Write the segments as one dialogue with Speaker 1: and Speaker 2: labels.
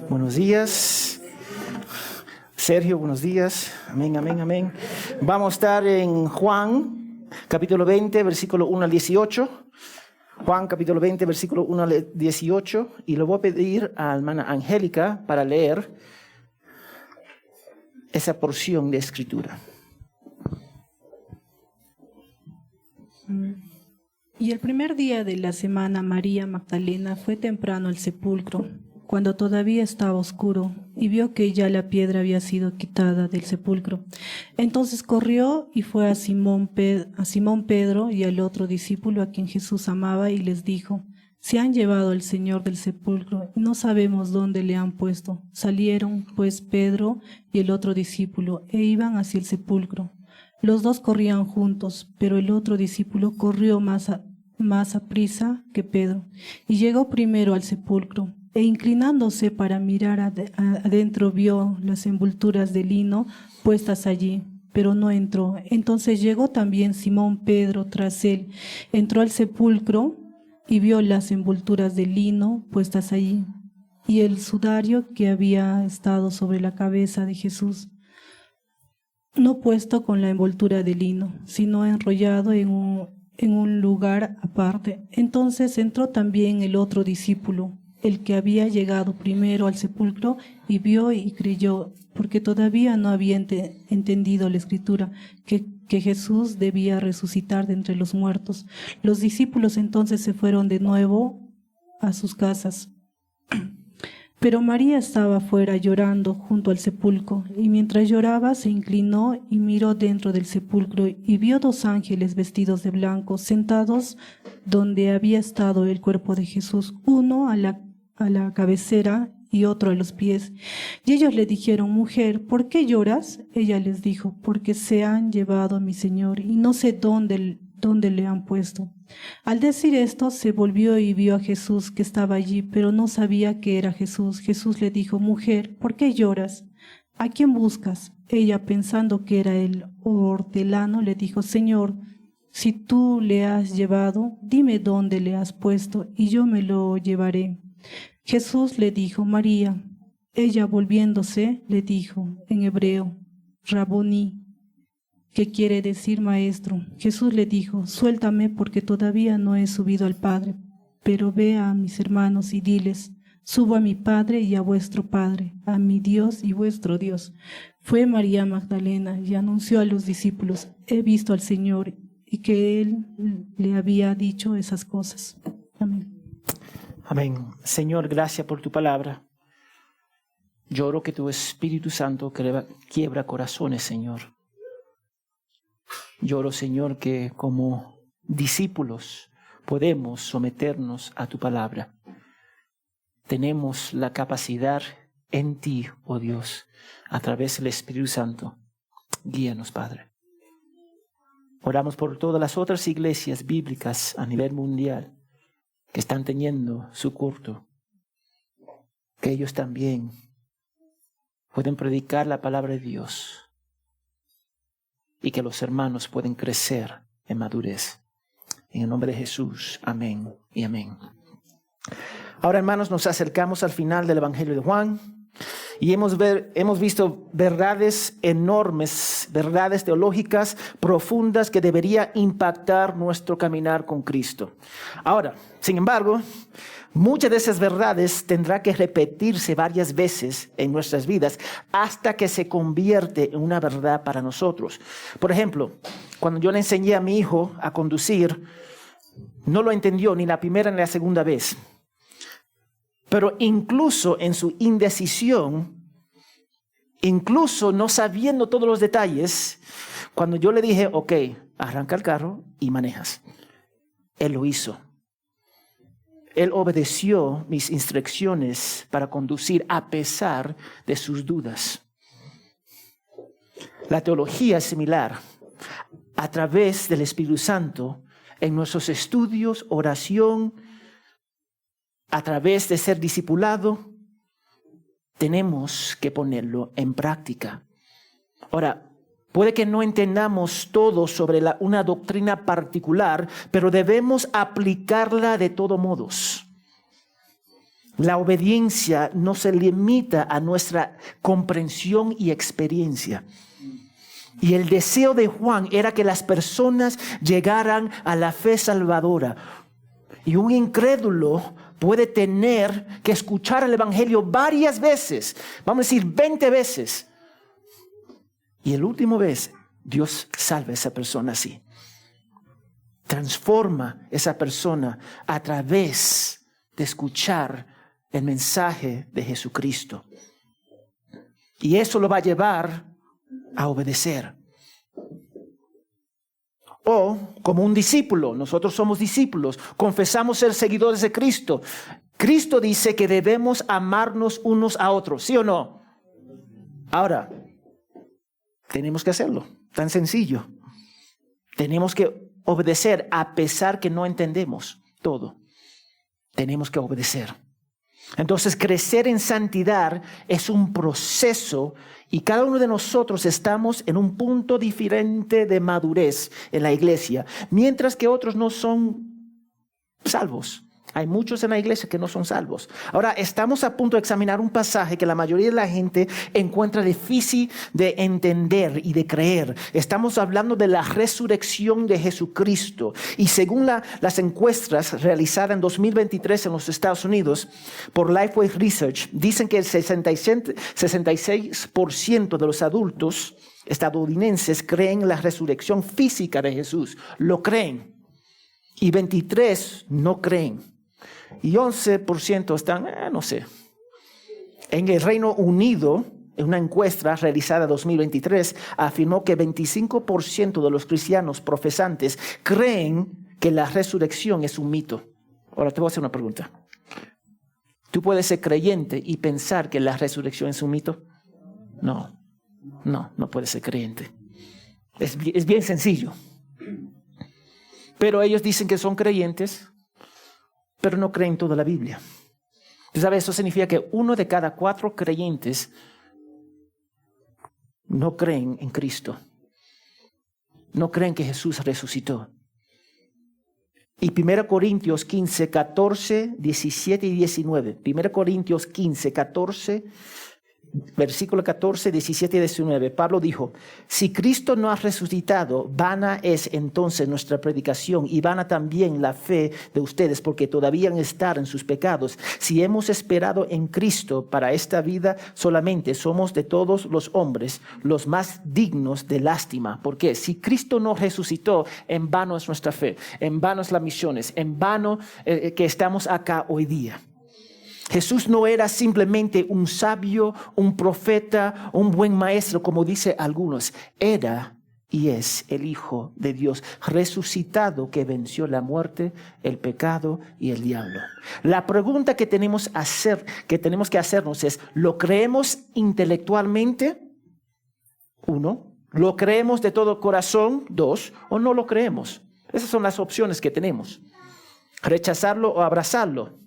Speaker 1: Buenos días. Sergio, buenos días. Amén, amén, amén. Vamos a estar en Juan, capítulo 20, versículo 1 al 18. Juan, capítulo 20, versículo 1 al 18. Y le voy a pedir a la hermana Angélica para leer esa porción de escritura.
Speaker 2: Y el primer día de la semana, María Magdalena fue temprano al sepulcro, cuando todavía estaba oscuro, y vio que ya la piedra había sido quitada del sepulcro. Entonces corrió y fue a Simón Pedro y al otro discípulo a quien Jesús amaba, y les dijo: se han llevado al Señor del sepulcro, y no sabemos dónde le han puesto. Salieron pues Pedro y el otro discípulo, e iban hacia el sepulcro. Los dos corrían juntos, pero el otro discípulo corrió más aprisa que Pedro, y llegó primero al sepulcro, e inclinándose para mirar adentro, vio las envolturas de lino puestas allí, pero no entró. Entonces llegó también Simón Pedro tras él, entró al sepulcro y vio las envolturas de lino puestas allí, y el sudario que había estado sobre la cabeza de Jesús, no puesto con la envoltura de lino, sino enrollado en un lugar aparte. Entonces entró también el otro discípulo, el que había llegado primero al sepulcro, y vio y creyó, porque todavía no había entendido la Escritura, que Jesús debía resucitar de entre los muertos. Los discípulos entonces se fueron de nuevo a sus casas. Pero María estaba fuera llorando junto al sepulcro, y mientras lloraba se inclinó y miró dentro del sepulcro, y vio dos ángeles vestidos de blanco sentados donde había estado el cuerpo de Jesús, uno a la cabecera y otro a los pies. Y ellos le dijeron: mujer, ¿por qué lloras? Ella les dijo: porque se han llevado a mi Señor, y no sé dónde le han puesto. Al decir esto, se volvió y vio a Jesús que estaba allí, pero no sabía que era Jesús. Jesús le dijo: mujer, ¿por qué lloras? ¿A quién buscas? Ella, pensando que era el hortelano, le dijo: Señor, si tú le has llevado, dime dónde le has puesto, y yo me lo llevaré. Jesús le dijo: María. Ella, volviéndose, le dijo en hebreo: Raboni, que quiere decir maestro. Jesús le dijo: suéltame, porque todavía no he subido al Padre, pero ve a mis hermanos y diles: subo a mi Padre y a vuestro Padre, a mi Dios y vuestro Dios. Fue María Magdalena y anunció a los discípulos: he visto al Señor, y que Él le había dicho esas cosas. Amén.
Speaker 1: Amén. Señor, gracias por tu palabra. Yo oro que tu Espíritu Santo quiebra corazones, Señor. Yo oro, Señor, que como discípulos podemos someternos a tu palabra. Tenemos la capacidad en ti, oh Dios, a través del Espíritu Santo. Guíanos, Padre. Oramos por todas las otras iglesias bíblicas a nivel mundial que están teniendo su culto, que ellos también pueden predicar la palabra de Dios y que los hermanos pueden crecer en madurez. En el nombre de Jesús, amén y amén. Ahora, hermanos, nos acercamos al final del Evangelio de Juan y hemos visto verdades enormes, verdades teológicas profundas que deberían impactar nuestro caminar con Cristo. Ahora, sin embargo, muchas de esas verdades tendrán que repetirse varias veces en nuestras vidas hasta que se convierte en una verdad para nosotros. Por ejemplo, cuando yo le enseñé a mi hijo a conducir, no lo entendió ni la primera ni la segunda vez. Pero incluso en su indecisión, incluso no sabiendo todos los detalles, cuando yo le dije: ok, arranca el carro y manejas, él lo hizo. Él obedeció mis instrucciones para conducir a pesar de sus dudas. La teología es similar. A través del Espíritu Santo, en nuestros estudios, oración, a través de ser discipulado, tenemos que ponerlo en práctica. Ahora, puede que no entendamos todo sobre una doctrina particular, pero debemos aplicarla de todos modos. La obediencia no se limita a nuestra comprensión y experiencia. Y el deseo de Juan era que las personas llegaran a la fe salvadora. Y un incrédulo puede tener que escuchar el evangelio varias veces, vamos a decir 20 veces. Y el último vez, Dios salva a esa persona así. Transforma esa persona a través de escuchar el mensaje de Jesucristo. Y eso lo va a llevar a obedecer. O como un discípulo, nosotros somos discípulos, confesamos ser seguidores de Cristo. Cristo dice que debemos amarnos unos a otros, ¿sí o no? Ahora, tenemos que hacerlo, tan sencillo. Tenemos que obedecer a pesar que no entendemos todo. Tenemos que obedecer. Entonces, crecer en santidad es un proceso y cada uno de nosotros estamos en un punto diferente de madurez en la iglesia, mientras que otros no son salvos. Hay muchos en la iglesia que no son salvos. Ahora, estamos a punto de examinar un pasaje que la mayoría de la gente encuentra difícil de entender y de creer. Estamos hablando de la resurrección de Jesucristo. Y según las encuestas realizadas en 2023 en los Estados Unidos por Lifeway Research, dicen que el 66% de los adultos estadounidenses creen en la resurrección física de Jesús. Lo creen. Y 23% no creen. Y 11% están, no sé. En el Reino Unido, en una encuesta realizada en 2023, afirmó que 25% de los cristianos profesantes creen que la resurrección es un mito. Ahora te voy a hacer una pregunta. ¿Tú puedes ser creyente y pensar que la resurrección es un mito? No puedes ser creyente. Es bien sencillo. Pero ellos dicen que son creyentes, pero no creen toda la Biblia. ¿Sabes? Eso significa que 1 de cada 4 creyentes no creen en Cristo. No creen que Jesús resucitó. Y 1 Corintios 15, 14, 17 y 19. 1 Corintios 15, 14, versículo 14, 17 y 19. Pablo dijo: si Cristo no ha resucitado, vana es entonces nuestra predicación y vana también la fe de ustedes, porque todavía están en sus pecados. Si hemos esperado en Cristo para esta vida solamente, somos de todos los hombres los más dignos de lástima. Porque si Cristo no resucitó, en vano es nuestra fe, en vano es las misiones, en vano que estamos acá hoy día. Jesús no era simplemente un sabio, un profeta, un buen maestro, como dicen algunos. Era y es el Hijo de Dios resucitado que venció la muerte, el pecado y el diablo. La pregunta que tenemos que hacernos es: ¿lo creemos intelectualmente? 1. ¿Lo creemos de todo corazón? 2. ¿O no lo creemos? Esas son las opciones que tenemos. Rechazarlo o abrazarlo.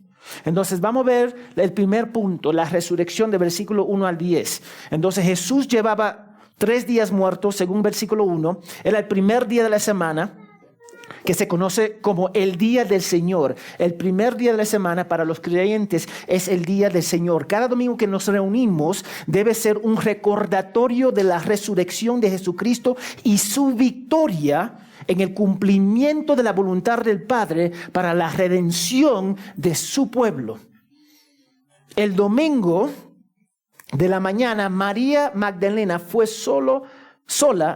Speaker 1: Entonces vamos a ver el primer punto, la resurrección de versículo 1 al 10. Entonces Jesús llevaba 3 días muerto, según versículo 1. Era el primer día de la semana, que se conoce como el día del Señor. El primer día de la semana para los creyentes es el día del Señor. Cada domingo que nos reunimos debe ser un recordatorio de la resurrección de Jesucristo y su victoria en el cumplimiento de la voluntad del Padre para la redención de su pueblo. El domingo de la mañana, María Magdalena fue sola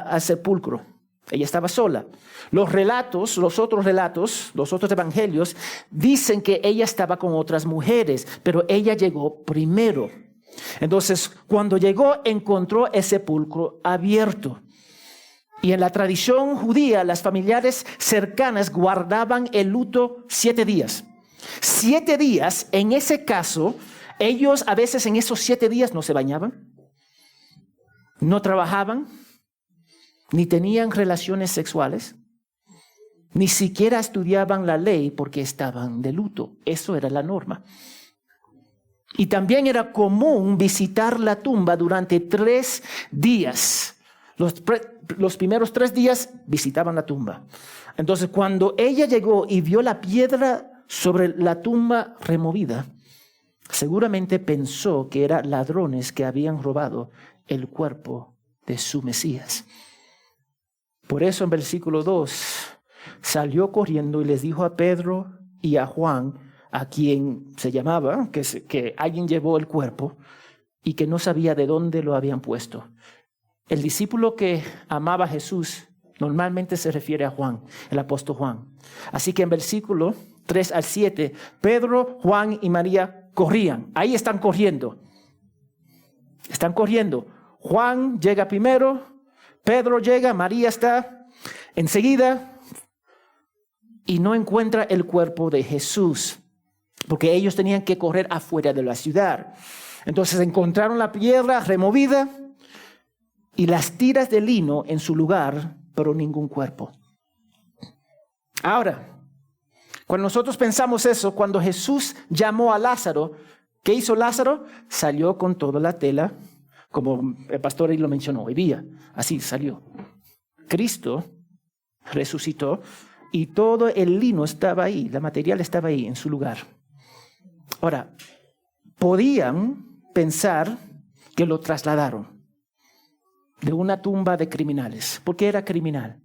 Speaker 1: al sepulcro. Ella estaba sola. Los otros evangelios dicen que ella estaba con otras mujeres, pero ella llegó primero. Entonces, cuando llegó, encontró el sepulcro abierto. Y en la tradición judía, las familiares cercanas guardaban el luto 7 días. 7 días, en ese caso, ellos a veces en esos 7 días no se bañaban, no trabajaban, ni tenían relaciones sexuales, ni siquiera estudiaban la ley porque estaban de luto. Eso era la norma. Y también era común visitar la tumba durante 3 días. Los primeros 3 días visitaban la tumba. Entonces, cuando ella llegó y vio la piedra sobre la tumba removida, Seguramente pensó que eran ladrones que habían robado el cuerpo de su Mesías. Por eso en versículo 2 salió corriendo y les dijo a Pedro y a Juan, a quien se llamaba, que alguien llevó el cuerpo y que no sabía de dónde lo habían puesto. El discípulo que amaba a Jesús normalmente se refiere a Juan, el apóstol Juan. Así que en versículo 3 al 7, Pedro, Juan y María corrían. Ahí están corriendo. Están corriendo. Juan llega primero, Pedro llega, María está enseguida y no encuentra el cuerpo de Jesús, porque ellos tenían que correr afuera de la ciudad. Entonces encontraron la piedra removida y las tiras de lino en su lugar, pero ningún cuerpo. Ahora, cuando nosotros pensamos eso, cuando Jesús llamó a Lázaro, ¿qué hizo Lázaro? Salió con toda la tela, como el pastor ahí lo mencionó hoy día. Así salió. Cristo resucitó y todo el lino estaba ahí, la material estaba ahí en su lugar. Ahora, podían pensar que lo trasladaron de una tumba de criminales, porque era criminal.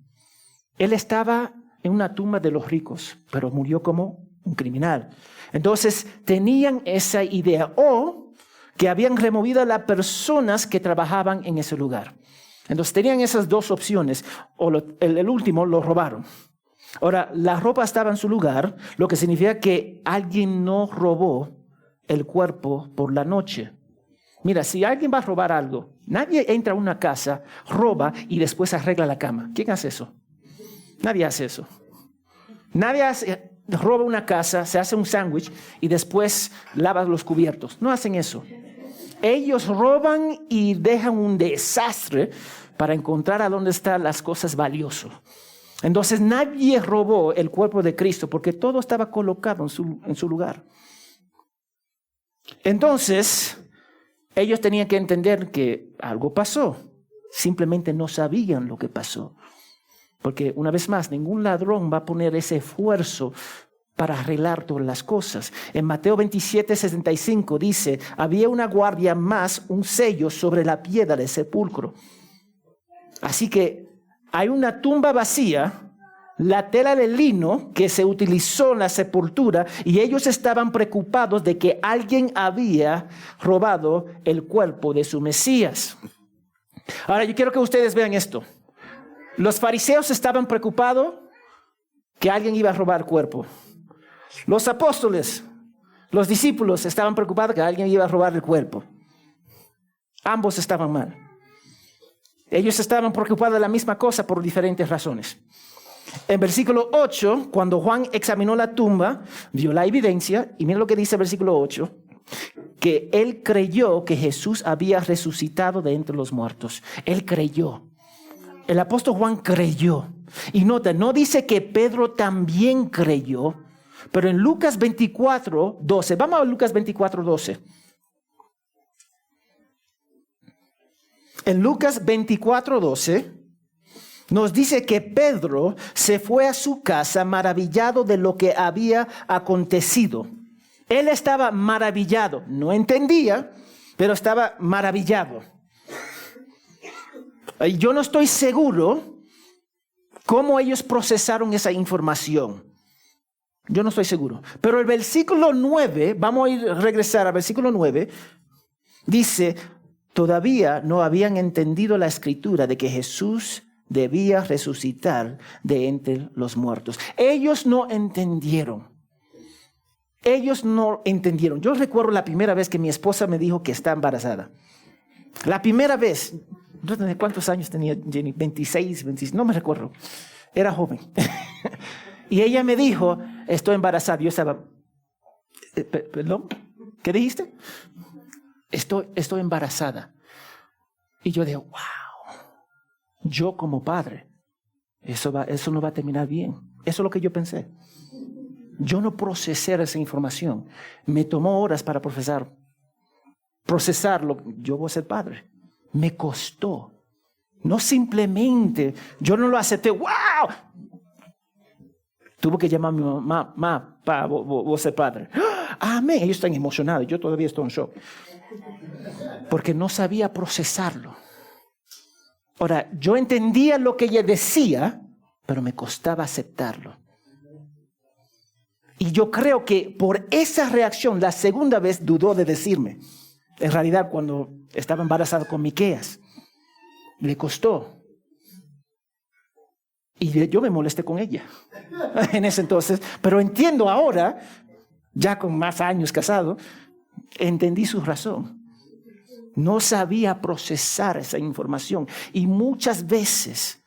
Speaker 1: Él estaba en una tumba de los ricos, pero murió como un criminal. Entonces tenían esa idea, o que habían removido a las personas que trabajaban en ese lugar. Entonces tenían esas dos opciones, o el último lo robaron. Ahora, la ropa estaba en su lugar, lo que significa que alguien no robó el cuerpo por la noche. Mira, si alguien va a robar algo, nadie entra a una casa, roba y después arregla la cama. ¿Quién hace eso? Nadie hace eso. Nadie roba una casa, se hace un sándwich y después lava los cubiertos. No hacen eso. Ellos roban y dejan un desastre para encontrar a dónde están las cosas valiosas. Entonces nadie robó el cuerpo de Cristo porque todo estaba colocado en su lugar. Entonces ellos tenían que entender que algo pasó. Simplemente no sabían lo que pasó. Porque una vez más, ningún ladrón va a poner ese esfuerzo para arreglar todas las cosas. En Mateo 27:65 dice, había una guardia más, un sello sobre la piedra del sepulcro. Así que hay una tumba vacía, la tela de lino que se utilizó en la sepultura, y ellos estaban preocupados de que alguien había robado el cuerpo de su Mesías. Ahora yo quiero que ustedes vean esto. Los fariseos estaban preocupados que alguien iba a robar el cuerpo. Los apóstoles, los discípulos estaban preocupados que alguien iba a robar el cuerpo. Ambos estaban mal. Ellos estaban preocupados de la misma cosa por diferentes razones. En versículo 8, cuando Juan examinó la tumba, vio la evidencia, y mira lo que dice el versículo 8, que él creyó que Jesús había resucitado de entre los muertos. Él creyó. El apóstol Juan creyó. Y nota, no dice que Pedro también creyó, pero en Lucas 24:12, vamos a Lucas 24:12. En Lucas 24:12 nos dice que Pedro se fue a su casa maravillado de lo que había acontecido. Él estaba maravillado, no entendía, pero estaba maravillado. Yo no estoy seguro cómo ellos procesaron esa información. Yo no estoy seguro. Pero el versículo 9, vamos a regresar al versículo 9, dice, todavía no habían entendido la escritura de que Jesús debía resucitar de entre los muertos. Ellos no entendieron. Ellos no entendieron. Yo recuerdo la primera vez que mi esposa me dijo que está embarazada. La primera vez. ¿Cuántos años tenía Jenny? 26, 26, no me recuerdo. Era joven. Y ella me dijo, estoy embarazada. Yo estaba, ¿perdón? ¿Qué dijiste? Estoy embarazada. Y yo digo, wow. Yo como padre, eso no va a terminar bien. Eso es lo que yo pensé. Yo no procesé esa información. Me tomó horas para procesarlo. Yo voy a ser padre. Me costó. No simplemente, yo no lo acepté. ¡Wow! Tuve que llamar a mi mamá, papá, voy a ser padre. Amén. Ellos están emocionados. Yo todavía estoy en shock. Porque no sabía procesarlo. Ahora, yo entendía lo que ella decía, pero me costaba aceptarlo. Y yo creo que por esa reacción, la segunda vez dudó de decirme. En realidad, cuando estaba embarazada con Miqueas, le costó. Y yo me molesté con ella en ese entonces. Pero entiendo ahora, ya con más años casado, entendí su razón. No sabía procesar esa información. Y muchas veces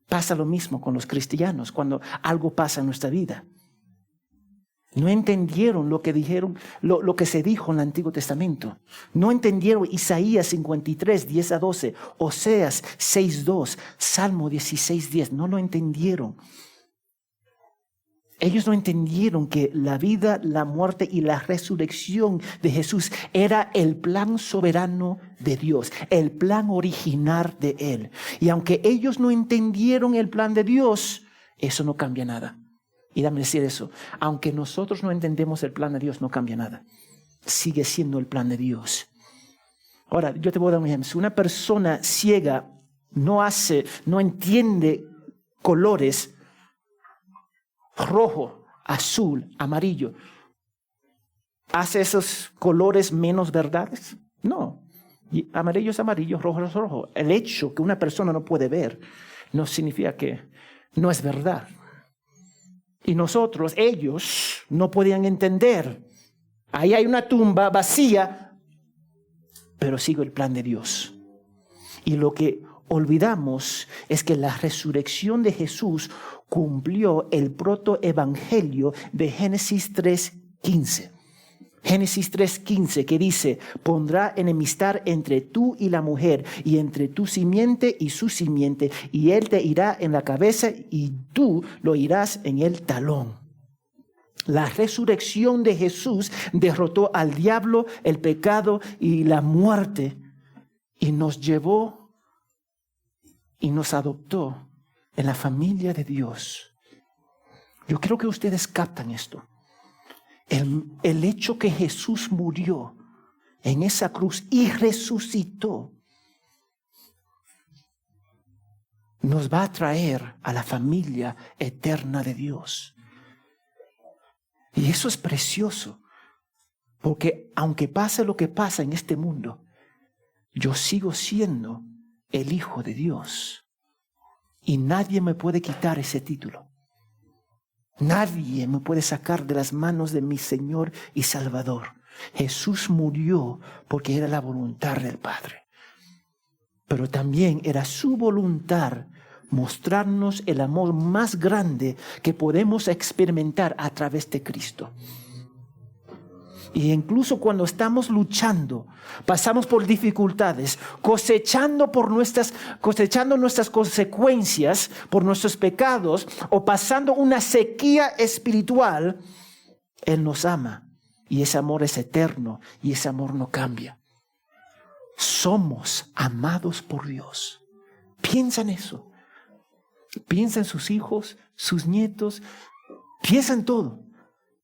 Speaker 1: pasa lo mismo con los cristianos cuando algo pasa en nuestra vida. No entendieron lo que dijeron, lo que se dijo en el Antiguo Testamento. No entendieron Isaías 53, 10 a 12, Oseas 6, 2, Salmo 16, 10. No lo entendieron. Ellos no entendieron que la vida, la muerte y la resurrección de Jesús era el plan soberano de Dios, el plan original de Él. Y aunque ellos no entendieron el plan de Dios, eso no cambia nada. Y dame decir eso, aunque nosotros no entendemos el plan de Dios, no cambia nada. Sigue siendo el plan de Dios. Ahora, yo te voy a dar un ejemplo. Si una persona ciega no entiende colores, rojo, azul, amarillo, ¿hace esos colores menos verdades? No. Y amarillo es amarillo, rojo es rojo. El hecho que una persona no puede ver no significa que no es verdad. Y ellos no podían entender. Ahí hay una tumba vacía, pero sigo el plan de Dios. Y lo que olvidamos es que la resurrección de Jesús cumplió el protoevangelio de Génesis 3:15. Génesis 3:15 que dice, pondrá enemistad entre tú y la mujer, y entre tu simiente y su simiente, y él te irá en la cabeza y tú lo irás en el talón. La resurrección de Jesús derrotó al diablo, el pecado y la muerte, y nos llevó y nos adoptó en la familia de Dios. Yo creo que ustedes captan esto. El hecho que Jesús murió en esa cruz y resucitó nos va a traer a la familia eterna de Dios. Y eso es precioso, porque aunque pase lo que pasa en este mundo, yo sigo siendo el Hijo de Dios. Y nadie me puede quitar ese título. Nadie me puede sacar de las manos de mi Señor y Salvador. Jesús murió porque era la voluntad del Padre. Pero también era su voluntad mostrarnos el amor más grande que podemos experimentar a través de Cristo. Y incluso cuando estamos luchando, pasamos por dificultades, cosechando nuestras consecuencias por nuestros pecados, o pasando una sequía espiritual, Él nos ama. Y ese amor es eterno y ese amor no cambia. Somos amados por Dios. Piensa en eso. Piensa en sus hijos, sus nietos. Piensa en todo.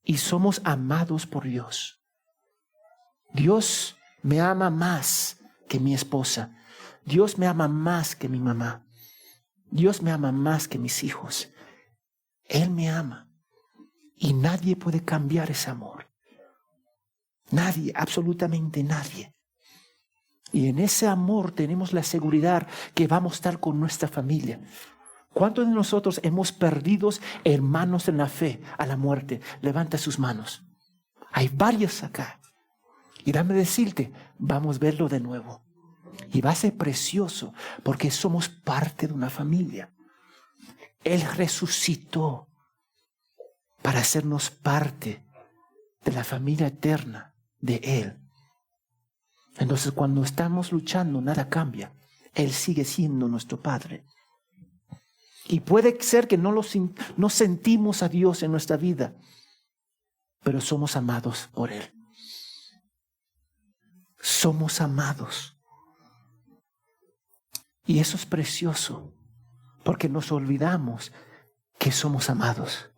Speaker 1: Y somos amados por Dios. Dios me ama más que mi esposa. Dios me ama más que mi mamá. Dios me ama más que mis hijos. Él me ama. Y nadie puede cambiar ese amor. Nadie, absolutamente nadie. Y en ese amor tenemos la seguridad que vamos a estar con nuestra familia. ¿Cuántos de nosotros hemos perdido hermanos en la fe a la muerte? Levanta sus manos. Hay varios acá. Y dame decirte, vamos a verlo de nuevo. Y va a ser precioso porque somos parte de una familia. Él resucitó para hacernos parte de la familia eterna de Él. Entonces, cuando estamos luchando, nada cambia. Él sigue siendo nuestro Padre. Y puede ser que no sentimos a Dios en nuestra vida, pero somos amados por Él. Somos amados. Y eso es precioso, porque nos olvidamos que somos amados.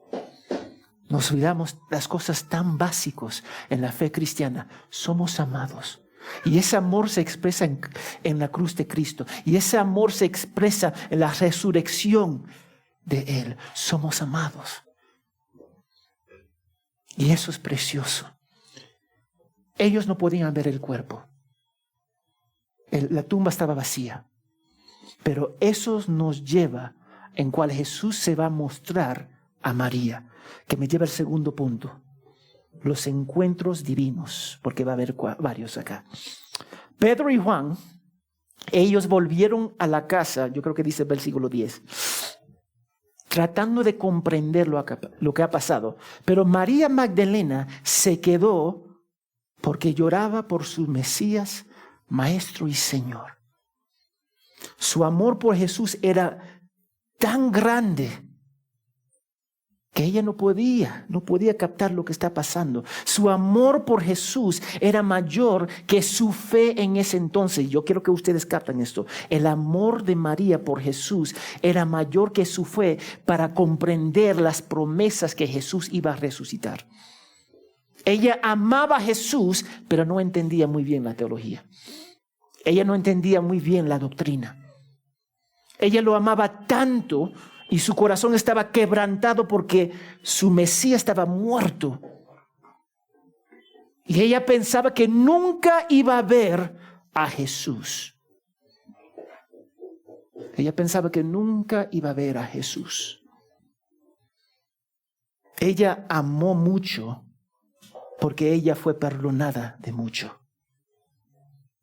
Speaker 1: Nos olvidamos las cosas tan básicas en la fe cristiana. Somos amados. Y ese amor se expresa en la cruz de Cristo. Y ese amor se expresa en la resurrección de Él. Somos amados. Y eso es precioso. Ellos no podían ver el cuerpo. La tumba estaba vacía. Pero eso nos lleva en cual Jesús se va a mostrar a María. Que me lleva al segundo punto. Los encuentros divinos. Porque va a haber varios acá. Pedro y Juan, ellos volvieron a la casa. Yo creo que dice el versículo 10. Tratando de comprender lo que ha pasado. Pero María Magdalena se quedó porque lloraba por su Mesías, Maestro y Señor. Su amor por Jesús era tan grande que ella no podía captar lo que está pasando. Su amor por Jesús era mayor que su fe en ese entonces. Yo quiero que ustedes capten esto. El amor de María por Jesús era mayor que su fe para comprender las promesas que Jesús iba a resucitar. Ella amaba a Jesús, pero no entendía muy bien la teología. Ella no entendía muy bien la doctrina. Ella lo amaba tanto y su corazón estaba quebrantado porque su Mesías estaba muerto. Y ella pensaba que nunca iba a ver a Jesús. Ella pensaba que nunca iba a ver a Jesús. Ella amó mucho porque ella fue perdonada de mucho.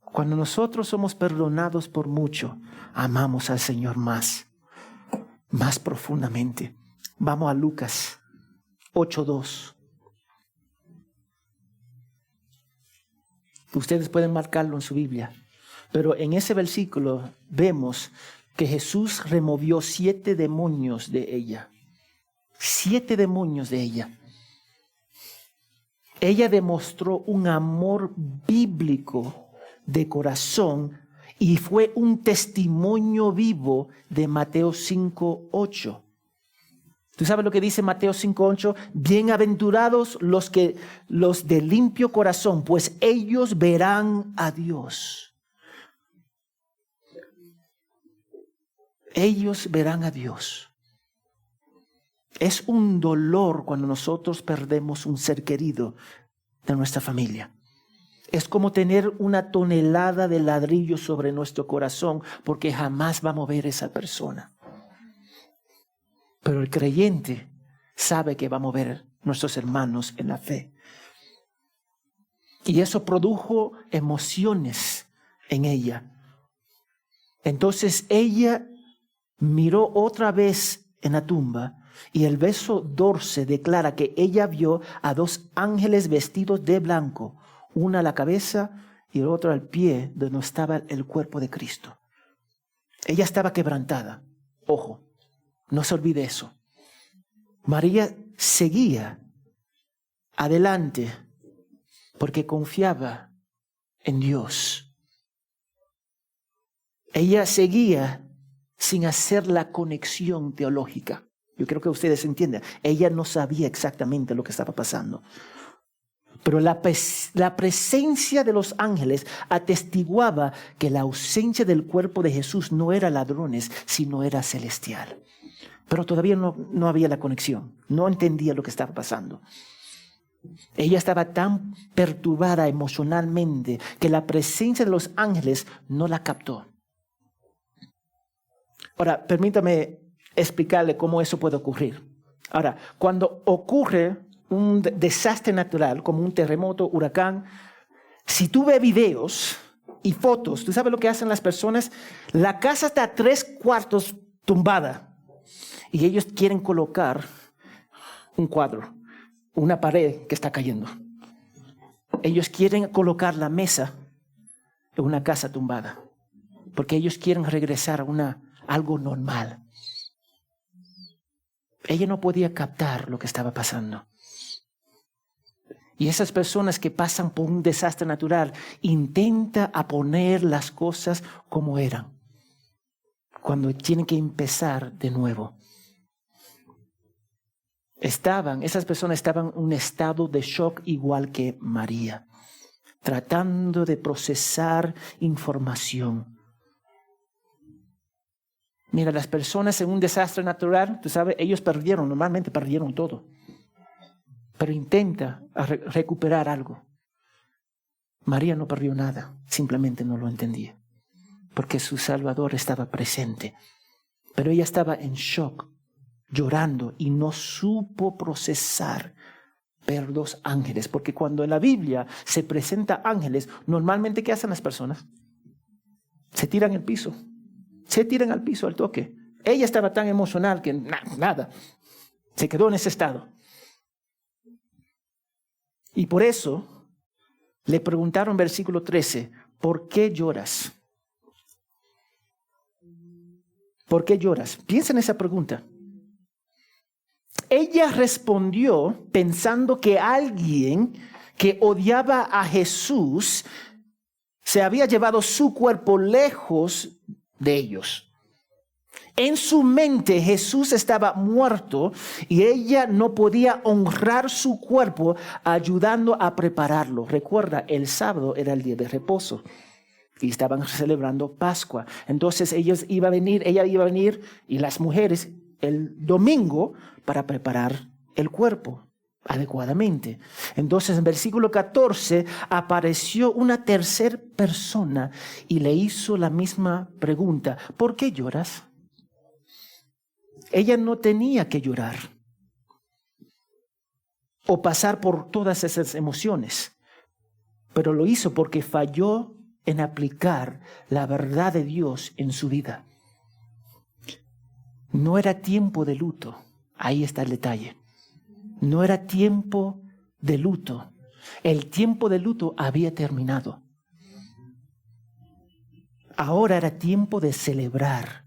Speaker 1: Cuando nosotros somos perdonados por mucho, amamos al Señor más profundamente. Vamos a Lucas 8:2. Ustedes pueden marcarlo en su Biblia. Pero en ese versículo vemos que Jesús removió 7 demonios de ella. 7 demonios de ella. Ella demostró un amor bíblico de corazón y fue un testimonio vivo de Mateo 5:8. ¿Tú sabes lo que dice Mateo 5:8? Bienaventurados los de limpio corazón, pues ellos verán a Dios. Ellos verán a Dios. Es un dolor cuando nosotros perdemos un ser querido de nuestra familia. Es como tener una tonelada de ladrillo sobre nuestro corazón porque jamás vamos a ver a esa persona. Pero el creyente sabe que vamos a ver a nuestros hermanos en la fe. Y eso produjo emociones en ella. Entonces ella miró otra vez en la tumba y el verso 12 declara que ella vio a 2 ángeles vestidos de blanco. Una a la cabeza y el otro al pie donde estaba el cuerpo de Cristo. Ella estaba quebrantada. Ojo, no se olvide eso. María seguía adelante porque confiaba en Dios. Ella seguía sin hacer la conexión teológica. Yo creo que ustedes entienden. Ella no sabía exactamente lo que estaba pasando. Pero la presencia de los ángeles atestiguaba que la ausencia del cuerpo de Jesús no era ladrones, sino era celestial. Pero todavía no había la conexión. No entendía lo que estaba pasando. Ella estaba tan perturbada emocionalmente que la presencia de los ángeles no la captó. Ahora, permítame explicarle cómo eso puede ocurrir. Ahora, cuando ocurre un desastre natural como un terremoto, huracán, si tú ves videos y fotos, ¿tú sabes lo que hacen las personas? La casa está 3/4 tumbada y ellos quieren colocar un cuadro, una pared que está cayendo. Ellos quieren colocar la mesa en una casa tumbada porque ellos quieren regresar a algo normal. Ella no podía captar lo que estaba pasando. Y esas personas que pasan por un desastre natural intentan poner las cosas como eran cuando tienen que empezar de nuevo. esas personas estaban en un estado de shock igual que María, tratando de procesar información. Mira, las personas en un desastre natural, tú sabes, ellos normalmente perdieron todo. Pero intenta recuperar algo. María no perdió nada, simplemente no lo entendía. Porque su Salvador estaba presente. Pero ella estaba en shock, llorando, y no supo procesar ver 2 ángeles. Porque cuando en la Biblia se presenta ángeles, normalmente ¿qué hacen las personas? Se tiran al piso. Se tiran al piso al toque. Ella estaba tan emocional que nada. Se quedó en ese estado. Y por eso le preguntaron, versículo 13, ¿por qué lloras? ¿Por qué lloras? Piensa en esa pregunta. Ella respondió pensando que alguien que odiaba a Jesús se había llevado su cuerpo lejos de ellos. En su mente Jesús estaba muerto y ella no podía honrar su cuerpo ayudando a prepararlo. Recuerda, el sábado era el día de reposo y estaban celebrando Pascua. Entonces ella iba a venir y las mujeres el domingo para preparar el cuerpo adecuadamente. Entonces en versículo 14 apareció una tercera persona y le hizo la misma pregunta. ¿Por qué lloras? Ella no tenía que llorar o pasar por todas esas emociones, pero lo hizo porque falló en aplicar la verdad de Dios en su vida. No era tiempo de luto. Ahí está el detalle. No era tiempo de luto. El tiempo de luto había terminado. Ahora era tiempo de celebrar.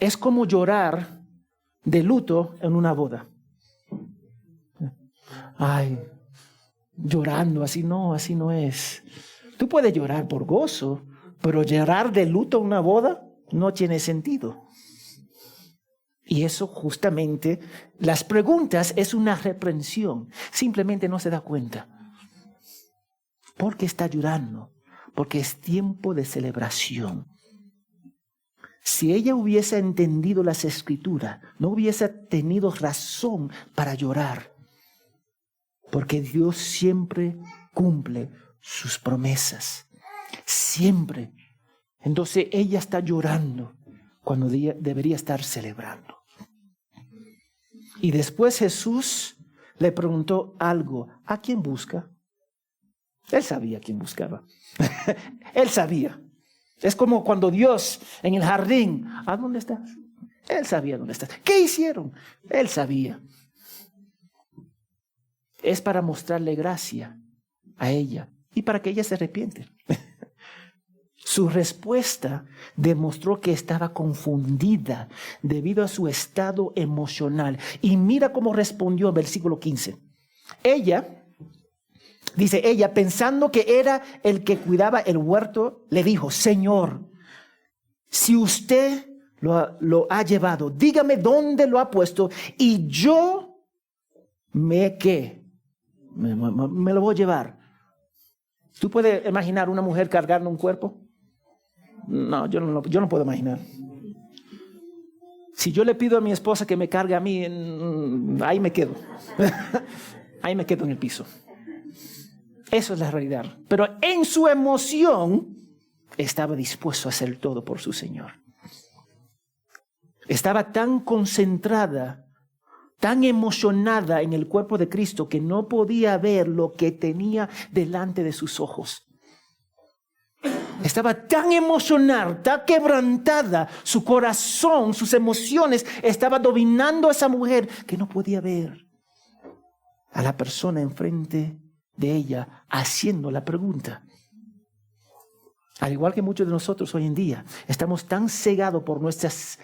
Speaker 1: Es como llorar de luto en una boda. Ay, llorando, así no es. Tú puedes llorar por gozo, pero llorar de luto en una boda no tiene sentido. Y eso justamente, las preguntas es una reprensión. Simplemente no se da cuenta. ¿Por qué está llorando? Porque es tiempo de celebración. Si ella hubiese entendido las Escrituras, no hubiese tenido razón para llorar. Porque Dios siempre cumple sus promesas. Siempre. Entonces ella está llorando cuando debería estar celebrando. Y después Jesús le preguntó algo. ¿A quién busca? Él sabía a quién buscaba. Él sabía. Es como cuando Dios en el jardín, ¿a dónde estás? Él sabía dónde estás. ¿Qué hicieron? Él sabía. Es para mostrarle gracia a ella y para que ella se arrepiente. Su respuesta demostró que estaba confundida debido a su estado emocional. Y mira cómo respondió en versículo 15. Ella, pensando que era el que cuidaba el huerto, le dijo, Señor, si usted lo ha llevado, dígame dónde lo ha puesto y yo me lo voy a llevar. ¿Tú puedes imaginar una mujer cargando un cuerpo? No, yo no puedo imaginar. Si yo le pido a mi esposa que me cargue a mí, ahí me quedo. Ahí me quedo en el piso. Eso es la realidad. Pero en su emoción estaba dispuesto a hacer todo por su Señor. Estaba tan concentrada, tan emocionada en el cuerpo de Cristo que no podía ver lo que tenía delante de sus ojos. Estaba tan emocionada, tan quebrantada, su corazón, sus emociones estaba dominando a esa mujer que no podía ver a la persona enfrente de ella haciendo la pregunta. Al igual que muchos de nosotros hoy en día, estamos tan cegados por nuestras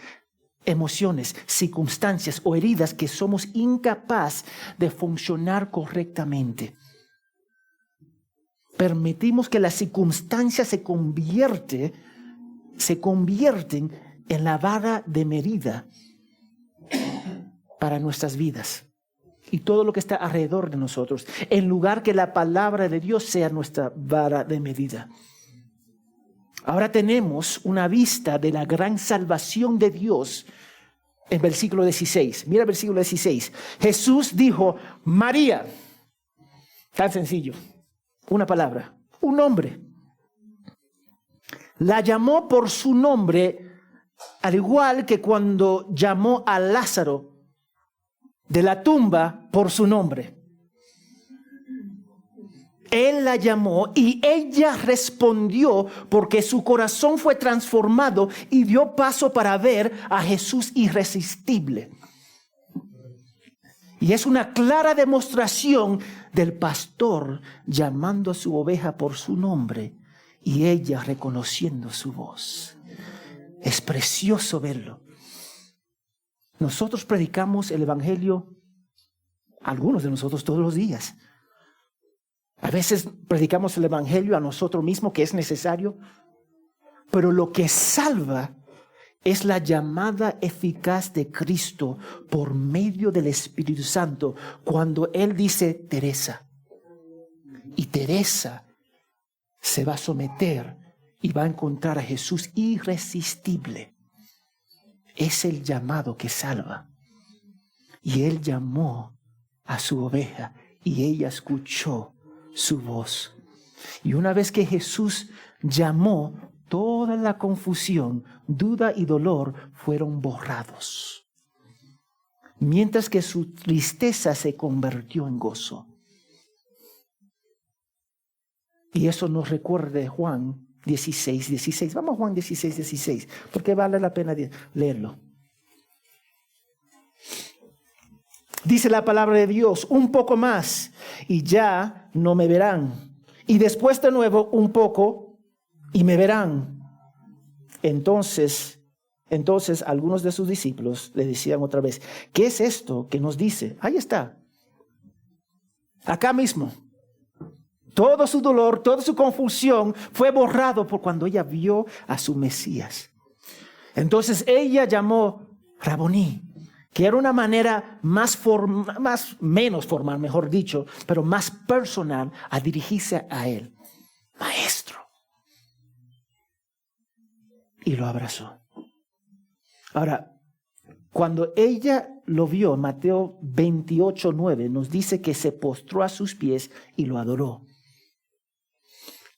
Speaker 1: emociones, circunstancias o heridas que somos incapaces de funcionar correctamente. Permitimos que las circunstancias se convierten en la vara de medida para nuestras vidas y todo lo que está alrededor de nosotros, en lugar que la palabra de Dios sea nuestra vara de medida. Ahora tenemos una vista de la gran salvación de Dios en versículo 16. Mira el versículo 16. Jesús dijo, María. Tan sencillo. Una palabra, un nombre. La llamó por su nombre, al igual que cuando llamó a Lázaro de la tumba por su nombre. Él la llamó y ella respondió porque su corazón fue transformado y dio paso para ver a Jesús irresistible. Y es una clara demostración del pastor llamando a su oveja por su nombre y ella reconociendo su voz. Es precioso verlo. Nosotros predicamos el evangelio, algunos de nosotros todos los días. A veces predicamos el evangelio a nosotros mismos, que es necesario, pero lo que salva es la llamada eficaz de Cristo por medio del Espíritu Santo, cuando Él dice Teresa. Y Teresa se va a someter y va a encontrar a Jesús irresistible. Es el llamado que salva. Y Él llamó a su oveja y ella escuchó su voz. Y una vez que Jesús llamó, toda la confusión, duda y dolor fueron borrados, mientras que su tristeza se convirtió en gozo. Y eso nos recuerda Juan 16:16. Vamos a Juan 16:16, porque vale la pena leerlo. Dice la palabra de Dios, un poco más y ya no me verán. Y después de nuevo un poco y me verán. Entonces algunos de sus discípulos le decían otra vez, ¿qué es esto que nos dice? Ahí está. Acá mismo. Todo su dolor, toda su confusión fue borrado por cuando ella vio a su Mesías. Entonces ella llamó Raboní, que era una manera menos formal, mejor dicho, pero más personal a dirigirse a él. Maestro. Y lo abrazó. Ahora, cuando ella lo vio, Mateo 28:9 nos dice que se postró a sus pies y lo adoró.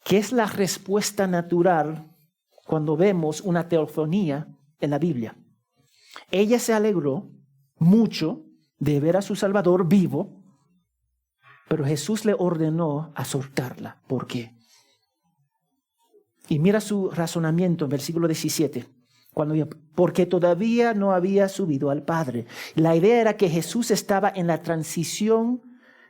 Speaker 1: ¿Qué es la respuesta natural cuando vemos una teofanía en la Biblia? Ella se alegró mucho de ver a su Salvador vivo, pero Jesús le ordenó a soltarla. ¿Por qué? Y mira su razonamiento en versículo 17. Porque todavía no había subido al Padre. La idea era que Jesús estaba en la transición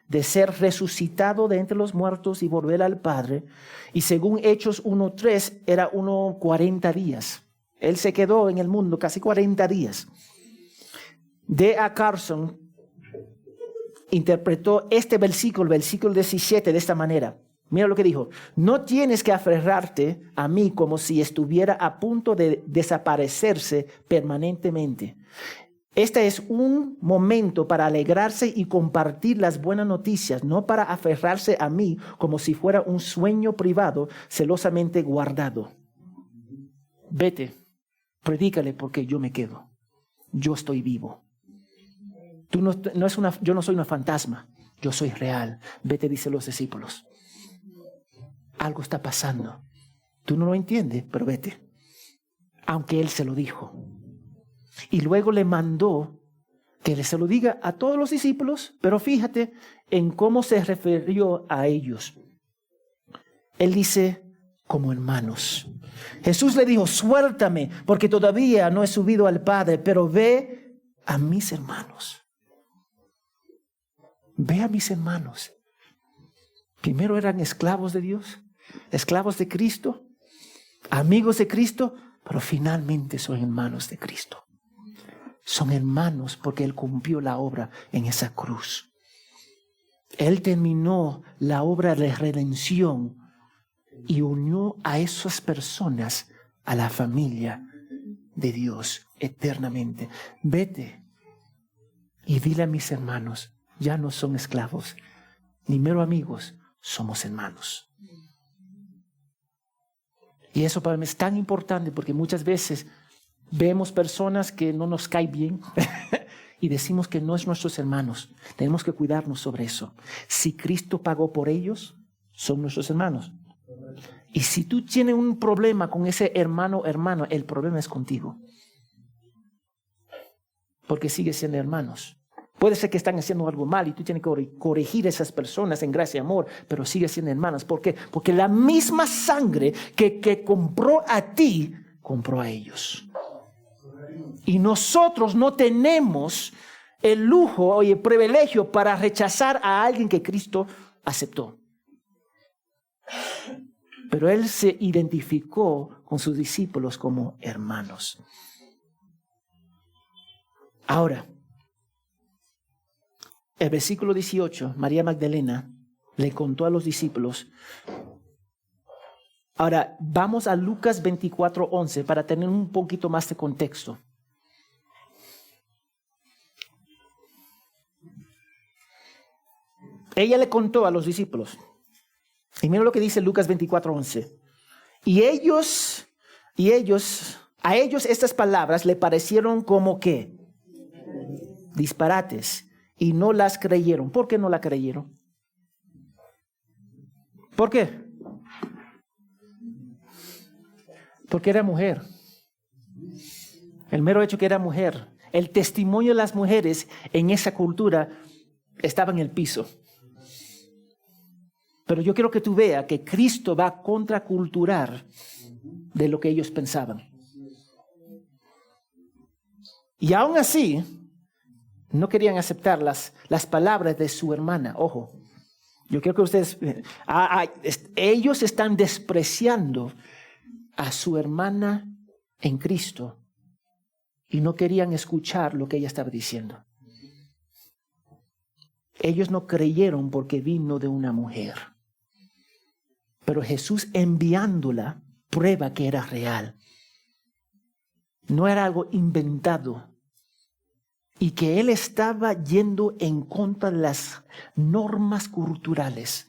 Speaker 1: de ser resucitado de entre los muertos y volver al Padre. Y según Hechos 1:3, era 40 días. Él se quedó en el mundo casi 40 días. D.A. Carson interpretó este versículo 17, de esta manera. Mira lo que dijo. No tienes que aferrarte a mí como si estuviera a punto de desaparecerse permanentemente. Este es un momento para alegrarse y compartir las buenas noticias, no para aferrarse a mí como si fuera un sueño privado celosamente guardado. Vete, predícale porque yo me quedo. Yo estoy vivo. Yo no soy una fantasma, yo soy real. Vete, dice los discípulos. Algo está pasando. Tú no lo entiendes, pero vete. Aunque Él se lo dijo. Y luego le mandó que se lo diga a todos los discípulos, pero fíjate en cómo se refirió a ellos. Él dice, como hermanos. Jesús le dijo, suéltame, porque todavía no he subido al Padre, pero ve a mis hermanos. Ve a mis hermanos. Primero eran esclavos de Dios, esclavos de Cristo, amigos de Cristo, pero finalmente son hermanos de Cristo. Son hermanos porque Él cumplió la obra en esa cruz. Él terminó la obra de redención y unió a esas personas a la familia de Dios eternamente. Vete, Y dile a mis hermanos, ya no son esclavos, ni mero amigos, somos hermanos. Y eso para mí es tan importante porque muchas veces vemos personas que no nos caen bien y decimos que no es nuestros hermanos. Tenemos que cuidarnos sobre eso. Si Cristo pagó por ellos, son nuestros hermanos. Y si tú tienes un problema con ese hermano, el problema es contigo. Porque siguen siendo hermanos. Puede ser que están haciendo algo mal y tú tienes que corregir a esas personas en gracia y amor, pero siguen siendo hermanos. ¿Por qué? Porque la misma sangre que compró a ti, compró a ellos. Y nosotros no tenemos el lujo y el privilegio para rechazar a alguien que Cristo aceptó. Pero Él se identificó con sus discípulos como hermanos. Ahora, el versículo 18, María Magdalena le contó a los discípulos. Ahora, vamos a Lucas 24:11 para tener un poquito más de contexto. Ella le contó a los discípulos. Y mira lo que dice Lucas 24:11. A ellos estas palabras le parecieron como ¿qué? Disparates. Y no las creyeron. ¿Por qué no la creyeron? ¿Por qué? Porque era mujer. El mero hecho que era mujer. El testimonio de las mujeres en esa cultura estaba en el piso. Pero yo quiero que tú veas que Cristo va a contraculturar de lo que ellos pensaban. Y aún así, no querían aceptar las palabras de su hermana. Ojo, yo quiero que ustedes... ellos están despreciando a su hermana en Cristo y no querían escuchar lo que ella estaba diciendo. Ellos no creyeron porque vino de una mujer. Pero Jesús enviándola prueba que era real. No era algo inventado. Y que Él estaba yendo en contra de las normas culturales.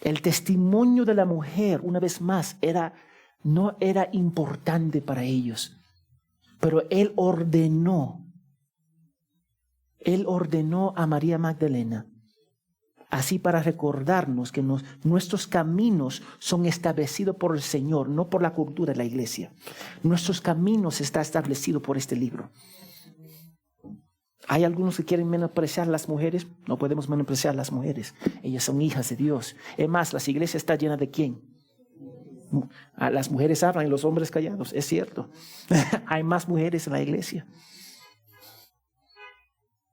Speaker 1: El testimonio de la mujer, una vez más, no era importante para ellos. Pero Él ordenó a María Magdalena, así para recordarnos que nuestros caminos son establecidos por el Señor, no por la cultura de la iglesia. Nuestros caminos están establecidos por este libro. Hay algunos que quieren menospreciar a las mujeres. No podemos menospreciar a las mujeres. Ellas son hijas de Dios. Es más, las iglesias están llenas de ¿quién? Las mujeres hablan y los hombres callados. Es cierto. Hay más mujeres en la iglesia.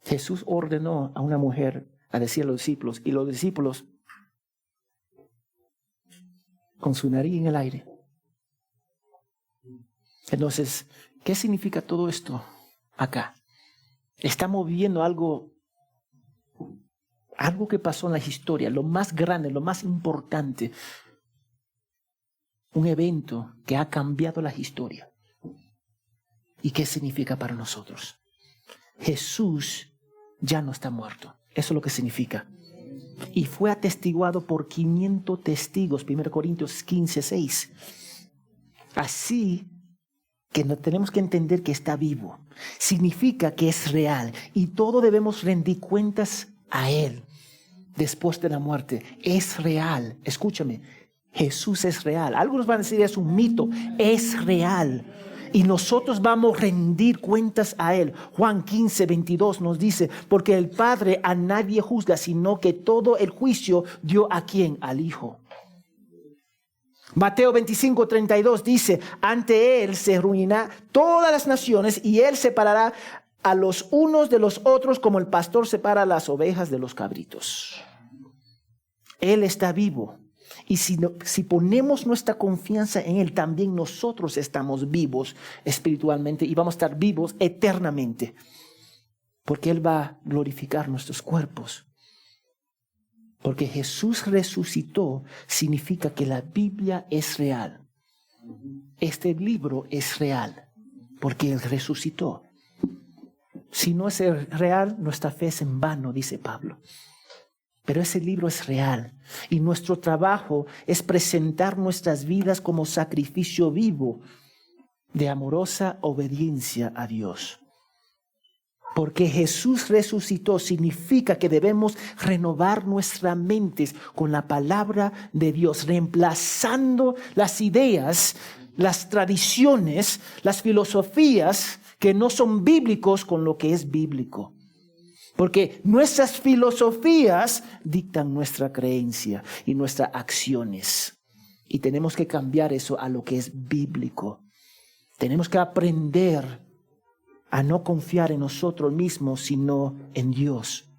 Speaker 1: Jesús ordenó a una mujer a decir a los discípulos, y los discípulos con su nariz en el aire. Entonces, ¿qué significa todo esto acá? Estamos viendo algo que pasó en la historia, lo más grande, lo más importante, un evento que ha cambiado la historia. ¿Y qué significa para nosotros? Jesús ya no está muerto. Eso es lo que significa. Y fue atestiguado por 500 testigos, 1 Corintios 15:6. Así que no tenemos que entender que está vivo. Significa que es real. Y todos debemos rendir cuentas a Él después de la muerte. Es real. Escúchame. Jesús es real. Algunos van a decir es un mito. Es real. Y nosotros vamos a rendir cuentas a Él. Juan 15:22 nos dice, porque el Padre a nadie juzga, sino que todo el juicio dio a ¿quién? Al Hijo. Mateo 25:32 dice, ante Él se reunirán todas las naciones y Él separará a los unos de los otros como el pastor separa las ovejas de los cabritos. Él está vivo. Y si ponemos nuestra confianza en Él, también nosotros estamos vivos espiritualmente y vamos a estar vivos eternamente. Porque Él va a glorificar nuestros cuerpos. Porque Jesús resucitó significa que la Biblia es real. Este libro es real porque Él resucitó. Si no es real, nuestra fe es en vano, dice Pablo. Pero ese libro es real y nuestro trabajo es presentar nuestras vidas como sacrificio vivo de amorosa obediencia a Dios. Porque Jesús resucitó significa que debemos renovar nuestras mentes con la palabra de Dios, reemplazando las ideas, las tradiciones, las filosofías que no son bíblicos con lo que es bíblico. Porque nuestras filosofías dictan nuestra creencia y nuestras acciones. Y tenemos que cambiar eso a lo que es bíblico. Tenemos que aprender a no confiar en nosotros mismos, sino en Dios.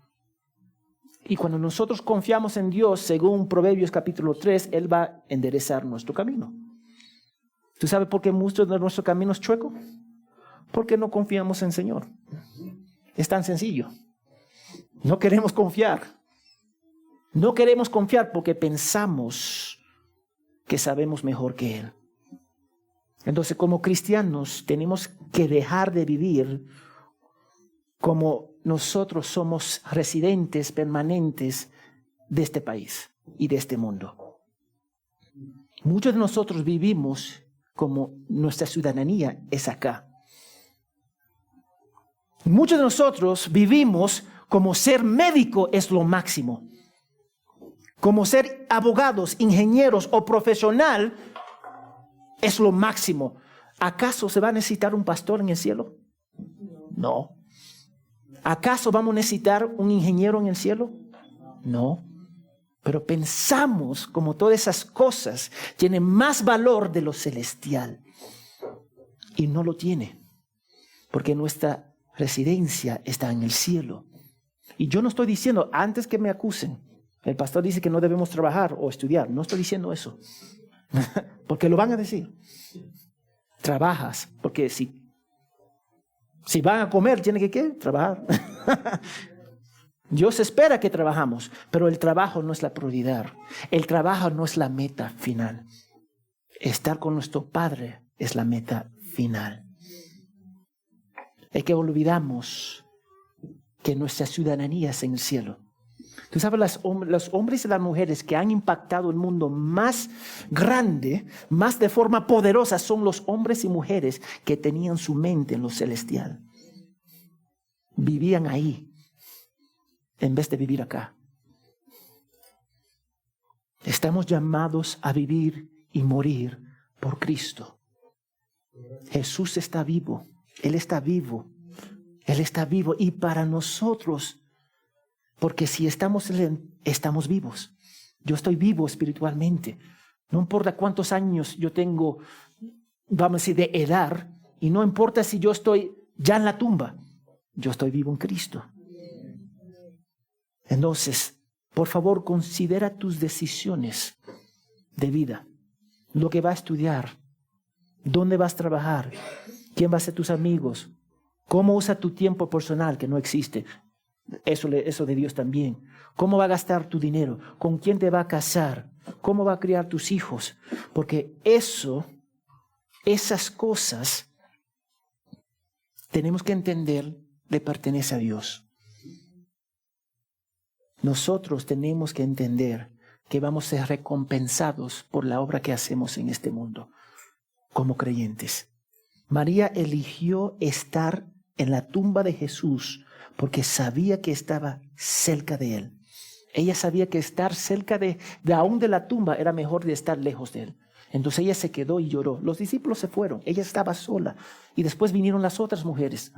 Speaker 1: Y cuando nosotros confiamos en Dios, según Proverbios capítulo 3, Él va a enderezar nuestro camino. ¿Tú sabes por qué muchos de nuestros caminos chuecos? Porque no confiamos en el Señor. Es tan sencillo. No queremos confiar. No queremos confiar porque pensamos que sabemos mejor que Él. Entonces, como cristianos, tenemos que dejar de vivir como nosotros somos residentes permanentes de este país y de este mundo. Muchos de nosotros vivimos como nuestra ciudadanía es acá. Muchos de nosotros vivimos como ser médico es lo máximo. Como ser abogados, ingenieros o profesional es lo máximo. ¿Acaso se va a necesitar un pastor en el cielo? No. ¿Acaso vamos a necesitar un ingeniero en el cielo? No. Pero pensamos como todas esas cosas tienen más valor de lo celestial. Y no lo tiene. Porque nuestra residencia está en el cielo. Y yo no estoy diciendo, antes que me acusen, el pastor dice que no debemos trabajar o estudiar. No estoy diciendo eso. Porque lo van a decir. Trabajas, porque si van a comer, tienen que ¿qué? Trabajar. Dios espera que trabajamos, pero el trabajo no es la prioridad. El trabajo no es la meta final. Estar con nuestro Padre es la meta final. Es que olvidamos que nuestra ciudadanía es en el cielo. Tú sabes, los hombres y las mujeres que han impactado el mundo más grande, más de forma poderosa, son los hombres y mujeres que tenían su mente en lo celestial. Vivían ahí, en vez de vivir acá. Estamos llamados a vivir y morir por Cristo. Jesús está vivo. Él está vivo. Él está vivo. Y para nosotros, porque si estamos vivos. Yo estoy vivo espiritualmente. No importa cuántos años yo tengo, vamos a decir, de edad. Y no importa si yo estoy ya en la tumba. Yo estoy vivo en Cristo. Entonces, por favor, considera tus decisiones de vida. Lo que vas a estudiar. ¿Dónde vas a trabajar? ¿Quién va a ser tus amigos? ¿Cómo usa tu tiempo personal que no existe? Eso de Dios también. ¿Cómo va a gastar tu dinero? ¿Con quién te va a casar? ¿Cómo va a criar tus hijos? Porque esas cosas, tenemos que entender, le pertenece a Dios. Nosotros tenemos que entender que vamos a ser recompensados por la obra que hacemos en este mundo como creyentes. María eligió estar en la tumba de Jesús porque sabía que estaba cerca de Él. Ella sabía que estar cerca de aún de la tumba era mejor de estar lejos de Él. Entonces ella se quedó y lloró. Los discípulos se fueron. Ella estaba sola. Y después vinieron las otras mujeres.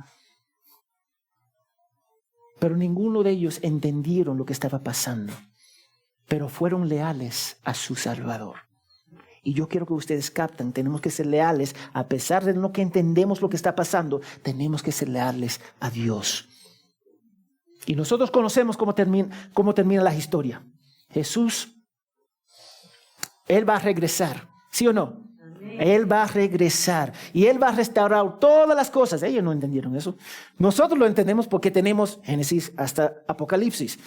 Speaker 1: Pero ninguno de ellos entendieron lo que estaba pasando. Pero fueron leales a su Salvador. Y yo quiero que ustedes capten, tenemos que ser leales, a pesar de no que entendemos lo que está pasando, tenemos que ser leales a Dios. Y nosotros conocemos cómo termina la historia. Jesús, Él va a regresar, ¿sí o no? Él va a regresar y Él va a restaurar todas las cosas. Ellos no entendieron eso. Nosotros lo entendemos porque tenemos Génesis hasta Apocalipsis.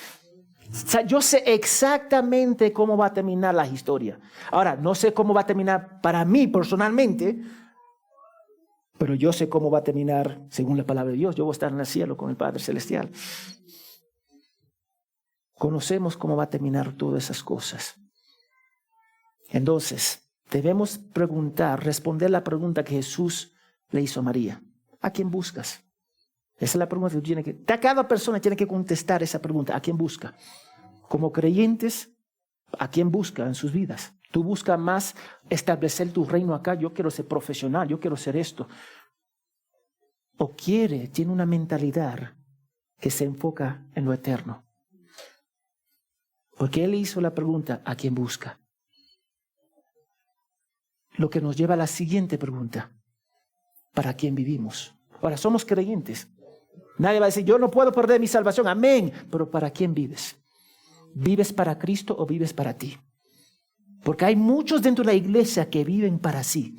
Speaker 1: O sea, yo sé exactamente cómo va a terminar la historia. Ahora, no sé cómo va a terminar para mí personalmente, Pero yo sé cómo va a terminar según la palabra de Dios. Yo voy a estar en el cielo con el Padre Celestial. Conocemos cómo va a terminar todas esas cosas. Entonces, debemos responder la pregunta que Jesús le hizo a María. ¿A quién buscas? Esa es la pregunta que cada persona tiene que contestar esa pregunta. ¿A quién busca? Como creyentes, ¿a quién busca en sus vidas? Tú buscas más establecer tu reino acá. Yo quiero ser profesional, yo quiero ser esto. O tiene una mentalidad que se enfoca en lo eterno. Porque Él hizo la pregunta, ¿a quién busca? Lo que nos lleva a la siguiente pregunta, ¿para quién vivimos? Ahora, somos creyentes. Nadie va a decir, yo no puedo perder mi salvación, amén. Pero ¿para quién vives? ¿Vives para Cristo o vives para ti? Porque hay muchos dentro de la iglesia que viven para sí.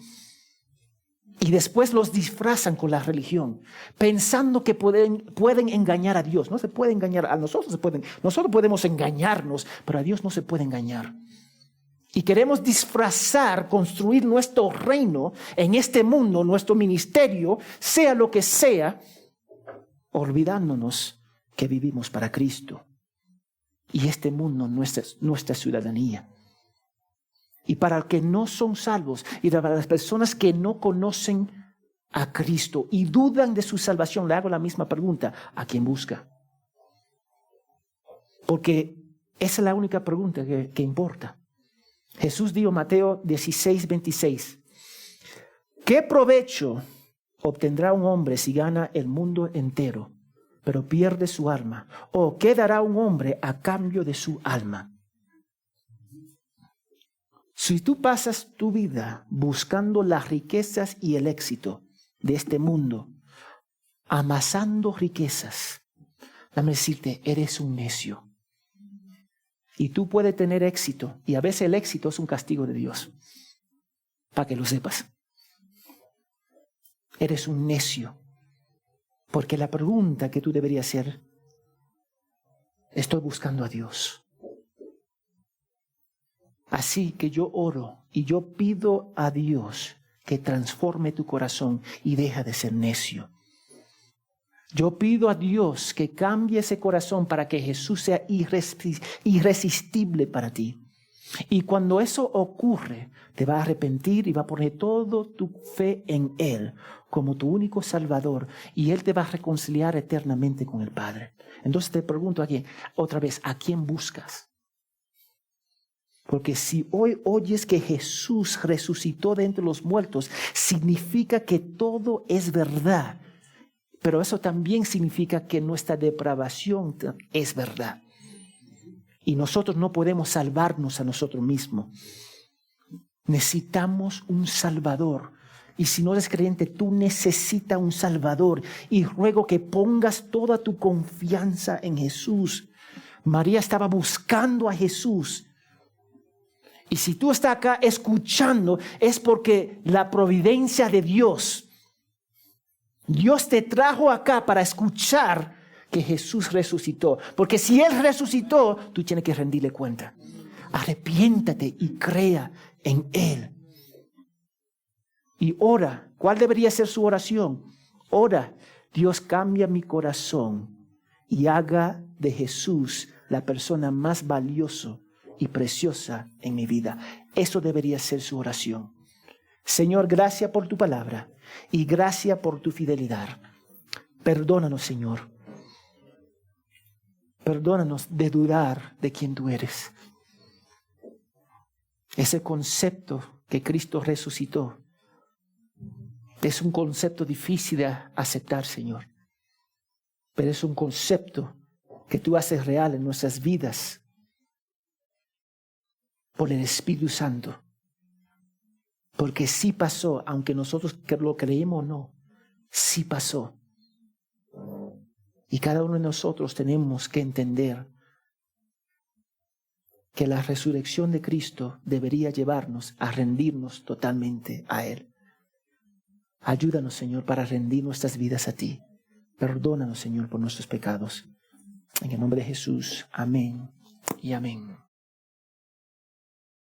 Speaker 1: Y después los disfrazan con la religión, pensando que pueden engañar a Dios. No se puede engañar a nosotros. Nosotros podemos engañarnos, pero a Dios no se puede engañar. Y queremos disfrazar, construir nuestro reino en este mundo, nuestro ministerio, sea lo que sea, olvidándonos que vivimos para Cristo. Y este mundo no es nuestra ciudadanía. Y para los que no son salvos y para las personas que no conocen a Cristo y dudan de su salvación, le hago la misma pregunta, ¿a quién busca? Porque esa es la única pregunta que importa. Jesús dijo en Mateo 16:26, ¿qué provecho obtendrá un hombre si gana el mundo entero, pero pierde su alma? ¿O qué dará un hombre a cambio de su alma? Si tú pasas tu vida buscando las riquezas y el éxito de este mundo, amasando riquezas, déjame decirte, eres un necio. Y tú puedes tener éxito, y a veces el éxito es un castigo de Dios, para que lo sepas. Eres un necio, porque la pregunta que tú deberías hacer, estoy buscando a Dios. Así que yo oro y yo pido a Dios que transforme tu corazón y deja de ser necio. Yo pido a Dios que cambie ese corazón para que Jesús sea irresistible para ti. Y cuando eso ocurre, te vas a arrepentir y vas a poner toda tu fe en Él como tu único Salvador. Y Él te va a reconciliar eternamente con el Padre. Entonces te pregunto aquí, otra vez, ¿a quién buscas? Porque si hoy oyes que Jesús resucitó de entre los muertos, significa que todo es verdad. Pero eso también significa que nuestra depravación es verdad. Y nosotros no podemos salvarnos a nosotros mismos. Necesitamos un Salvador. Y si no eres creyente, tú necesitas un Salvador. Y ruego que pongas toda tu confianza en Jesús. María estaba buscando a Jesús. Y si tú estás acá escuchando, es porque la providencia de Dios te trajo acá para escuchar que Jesús resucitó. Porque si Él resucitó, tú tienes que rendirle cuenta. Arrepiéntate y crea en Él. Y ora. ¿Cuál debería ser su oración? Ora, Dios, cambia mi corazón y haga de Jesús la persona más valiosa y preciosa en mi vida. Eso debería ser su oración. Señor, gracias por tu palabra y gracias por tu fidelidad. Perdónanos, Señor. Perdónanos de dudar de quién tú eres. Ese concepto que Cristo resucitó es un concepto difícil de aceptar, Señor. Pero es un concepto que tú haces real en nuestras vidas por el Espíritu Santo. Porque sí pasó, aunque nosotros lo creímos o no, sí pasó. Y cada uno de nosotros tenemos que entender que la resurrección de Cristo debería llevarnos a rendirnos totalmente a Él. Ayúdanos, Señor, para rendir nuestras vidas a ti. Perdónanos, Señor, por nuestros pecados. En el nombre de Jesús, amén y amén.